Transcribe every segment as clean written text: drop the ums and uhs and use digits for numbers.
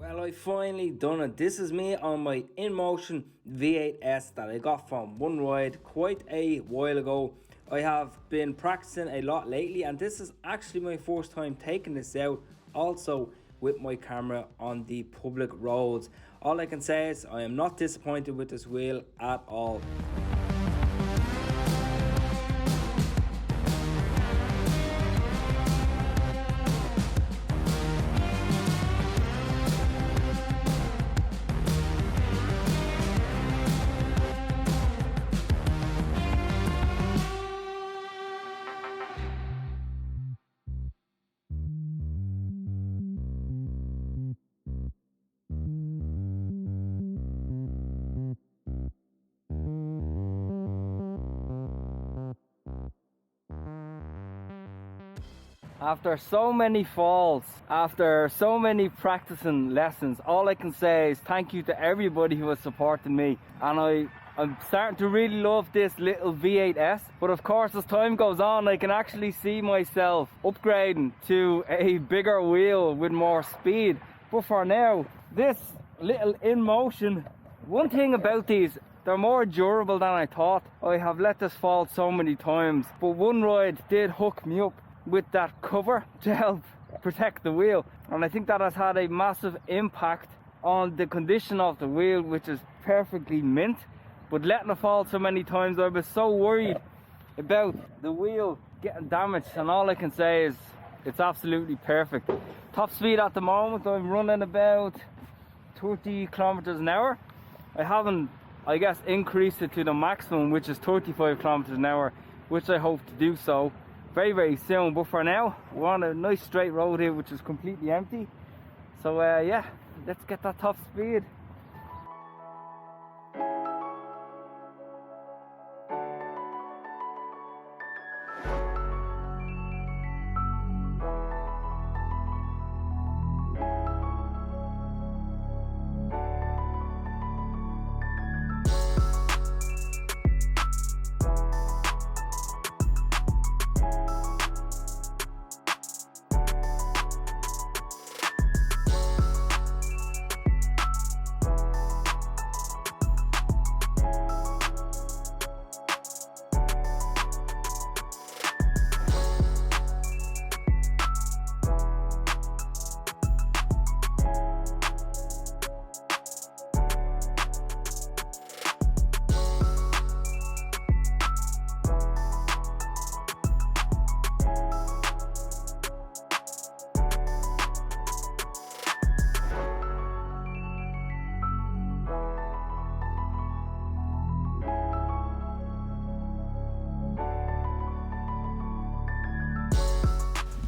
Well, I finally done it. This is me on my Inmotion V8s that I got from one ride quite a while ago. I have been practicing a lot lately, and this is actually my first time taking this out also with my camera on the public roads. All I can say is I am not disappointed with this wheel at all. After so many falls, after so many practicing lessons, all I can say is thank you to everybody who has supported me. And I'm starting to really love this little V8s. But of course, as time goes on, I can actually see myself upgrading to a bigger wheel with more speed. But for now, this little Inmotion, one thing about these, they're more durable than I thought. I have let this fall so many times, but one ride did hook me up with that cover to help protect the wheel, and I think that has had a massive impact on the condition of the wheel, which is perfectly mint. But letting it fall so many times, I was so worried about the wheel getting damaged, and all I can say is it's absolutely perfect. Top speed at the moment, I'm running about 30 kilometers an hour. I haven't, I guess, increased it to the maximum, which is 35 kilometers an hour, which I hope to do so very soon. But for now, we're on a nice straight road here which is completely empty. So yeah, let's get that top speed.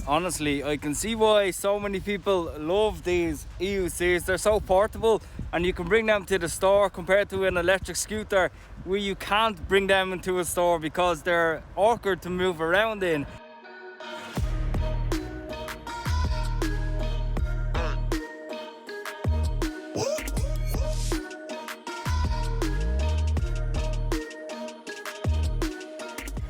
Honestly, I can see why so many people love these EUCs. They're so portable and you can bring them to the store, compared to an electric scooter where you can't bring them into a store because they're awkward to move around in.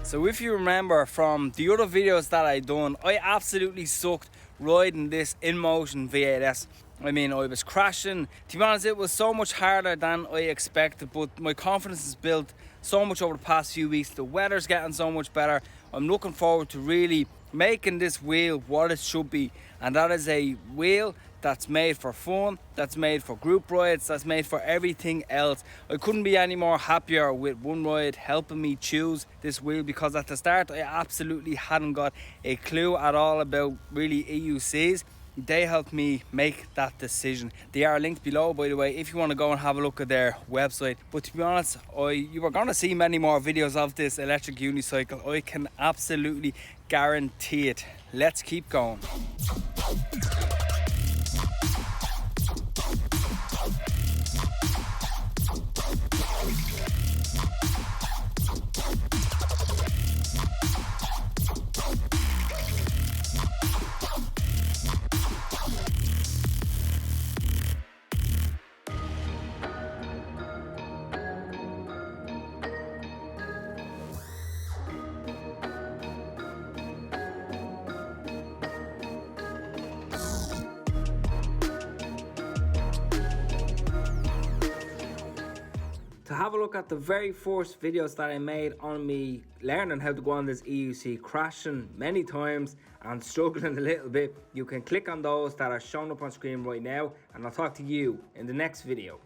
So if you remember from the other videos that I done, I absolutely sucked riding this Inmotion V8s. I mean, I was crashing. To be honest, it was so much harder than I expected, but my confidence is built so much over the past few weeks. The weather's getting so much better. I'm looking forward to really making this wheel what it should be, and that is a wheel that's made for fun, that's made for group rides, that's made for everything else. I couldn't be any more happier with one ride helping me choose this wheel, because at the start I absolutely hadn't got a clue at all about really EUCs. They helped me make that decision. They are linked below, by the way, if you want to go and have a look at their website. But to be honest, you are going to see many more videos of this electric unicycle. I can absolutely guarantee it. Let's keep going. To have a look at the very first videos that I made on me learning how to go on this EUC, crashing many times and struggling a little bit, you can click on those that are shown up on screen right now, and I'll talk to you in the next video.